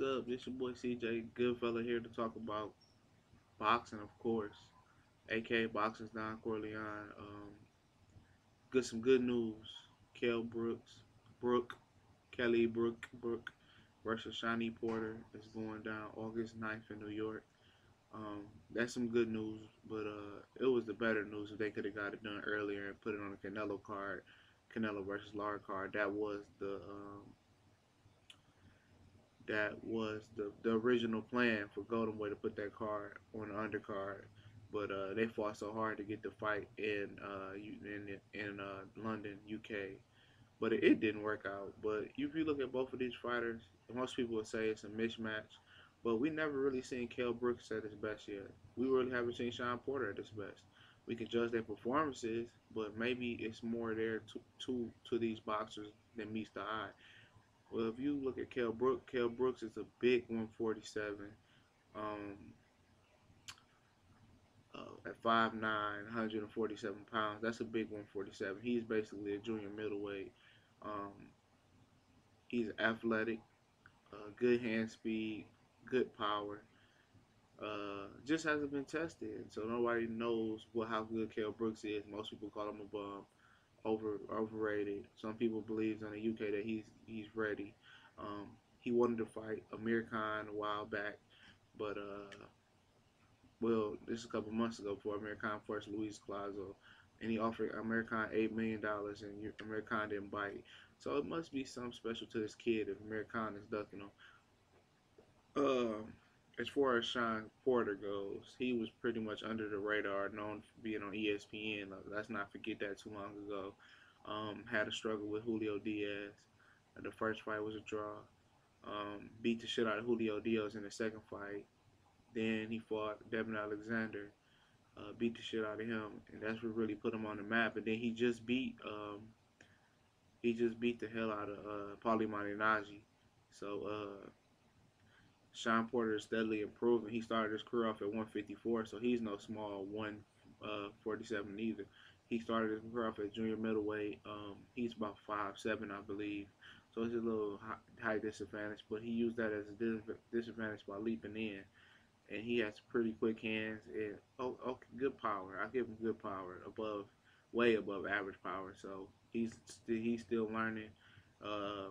up? This your boy CJ, good fella here to talk about boxing, of course, aka Boxing's Don Corleone. Some good news. Kell Brook, Kelly Brook versus Shawn Porter is going down August 9th in New York. That's some good news, but it was the better news if they could have got it done earlier and put it on the Canelo card, Canelo versus Lara card. That was the original plan for Golden Boy to put that card on the undercard, but they fought so hard to get the fight in London, UK. But it didn't work out. But if you look at both of these fighters, most people would say it's a mismatch. But we never really seen Kell Brook at his best yet. We really haven't seen Shawn Porter at his best. We can judge their performances, but maybe it's more there to these boxers than meets the eye. Well, if you look at Kell Brooks is a big 147. Um, at 5'9", 147 pounds. That's a big 147. He's basically a junior middleweight. Um, he's athletic, good hand speed, good power. Just hasn't been tested, so nobody knows how good Kell Brooks is. Most people call him a bum, overrated. Some people believe in the UK that he's ready. Um, he wanted to fight Amir Khan a while back, but well, this is a couple months ago before Amir Khan first Luis Clazo, and he offered Amir Khan $8 million, and Amir Khan didn't bite. So it must be something special to this kid if Amir Khan is ducking him. As far as Shawn Porter goes, he was pretty much under the radar, known for being on ESPN. Let's not forget that too long ago. Had a struggle with Julio Diaz. The first fight was a draw. Beat the shit out of Julio Diaz in the second fight. Then he fought Devin Alexander, beat the shit out of him, and that's what really put him on the map. And then he just beat the hell out of Paulie Malignaggi. So Shawn Porter is steadily improving. He started his career off at 154, so he's no small 147 either. He started his career off at junior middleweight. He's about 5'7", I believe. So it's a little high disadvantage, but he used that as a disadvantage by leaping in. And he has pretty quick hands and good power. I give him good power, way above average power. So he's still learning. Uh,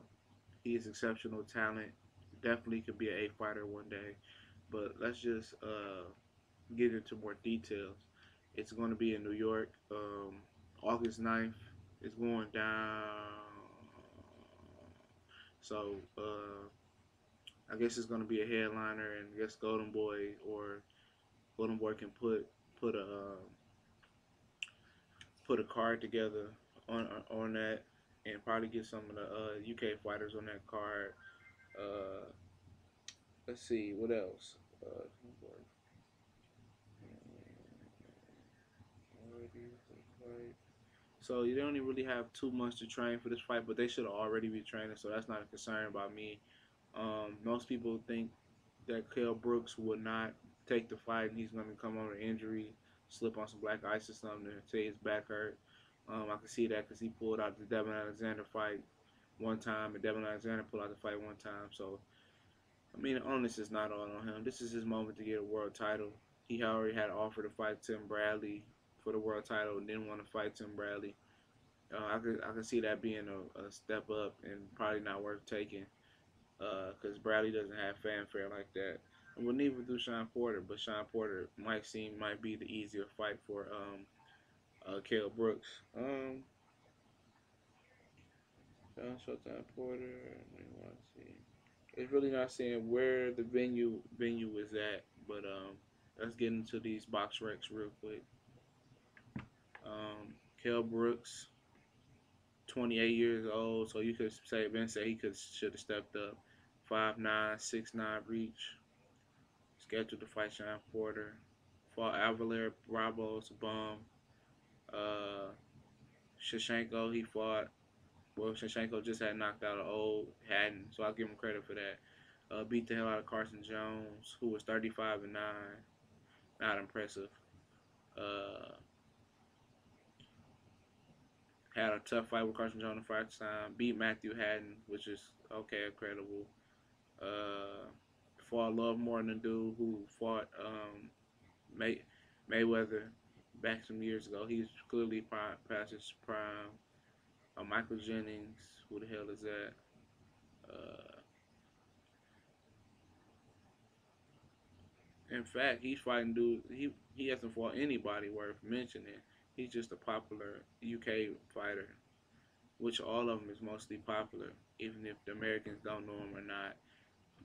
he is exceptional talent. Definitely could be an A fighter one day. But let's just get into more details. It's going to be in New York, August 9th. It's going down. So I guess it's going to be a headliner, and I guess Golden Boy can put a put a card together on that, and probably get some of the UK fighters on that card. Uh, let's see what else. So you don't even really have too much to train for this fight, but they should already be training, so that's not a concern about me. Most people think that Kell Brooks would not take the fight, and he's going to come over injury, slip on some black ice or something, and say his back hurt. I can see that because he pulled out the Devin Alexander fight one time, and Devin Alexander pulled out the fight one time. So, I mean, the onus is not all on him. This is his moment to get a world title. He already had an offer to fight Tim Bradley for the world title and didn't want to fight Tim Bradley. I could see that being a step up and probably not worth taking because Bradley doesn't have fanfare like that. And we'll neither do Shawn Porter, but Shawn Porter might be the easier fight for Kell Brooks. Showtime Porter. Want to see. It's really not saying where the venue is at, but let's get into these box recs real quick. Kell Brooks, 28 years old, so you could say he should have stepped up. 5'9", 6'9" reach. Scheduled to fight Shawn Porter. Fought Alvaler Bravo's a bum. Shevchenko, he fought. Well, Shevchenko just had knocked out an old Haddon, so I'll give him credit for that. Beat the hell out of Carson Jones, who was 35-9. Not impressive. Had a tough fight with Carson Jones the first time. Beat Matthew Haddon, which is okay, incredible. fought a lot more than the dude who fought May Mayweather back some years ago. He's clearly past his prime. Michael Jennings, who the hell is that? Uh, in fact, he's fighting dudes. He hasn't fought anybody worth mentioning. He's just a popular UK fighter, which all of them is mostly popular, even if the Americans don't know him or not.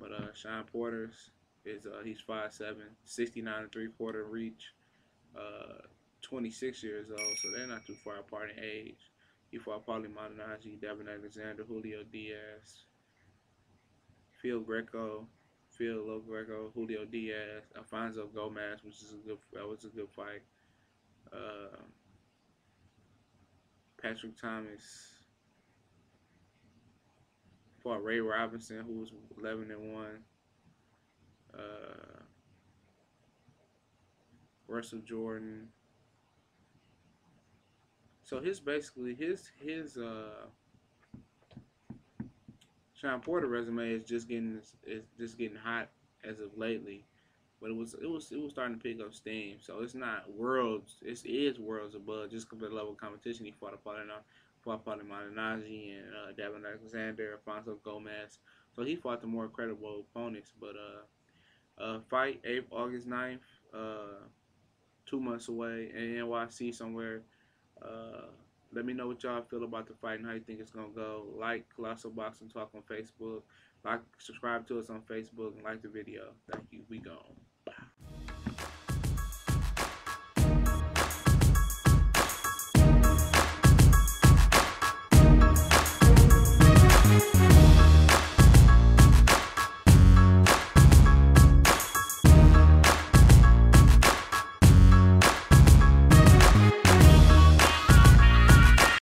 But Shawn Porter's is he's 5'7", 69 and 3/4 reach, uh, 26 years old, so they're not too far apart in age. He fought Paulie Malignaggi, Devin Alexander, Julio Diaz, Phil Greco, Phil Lo Greco, Julio Diaz, Alfonso Gomez, which is that was a good fight. Uh, Patrick Thomas fought Ray Robinson, who was 11-1. Uh, Russell Jordan. So his Shawn Porter resume is just getting hot as of lately, but it was starting to pick up steam. So it's not worlds. It is worlds above just compared to the level of competition. He fought Paulie Malignaggi and Devin Alexander, Alfonso Gomez. So he fought the more credible opponents. But fight August 9th, 2 months away in NYC somewhere. Uh, Let me know what y'all feel about the fight and how you think it's gonna go. Like Colossal Boxing Talk on Facebook. Like, subscribe to us on Facebook and like the video. Thank you. We gone.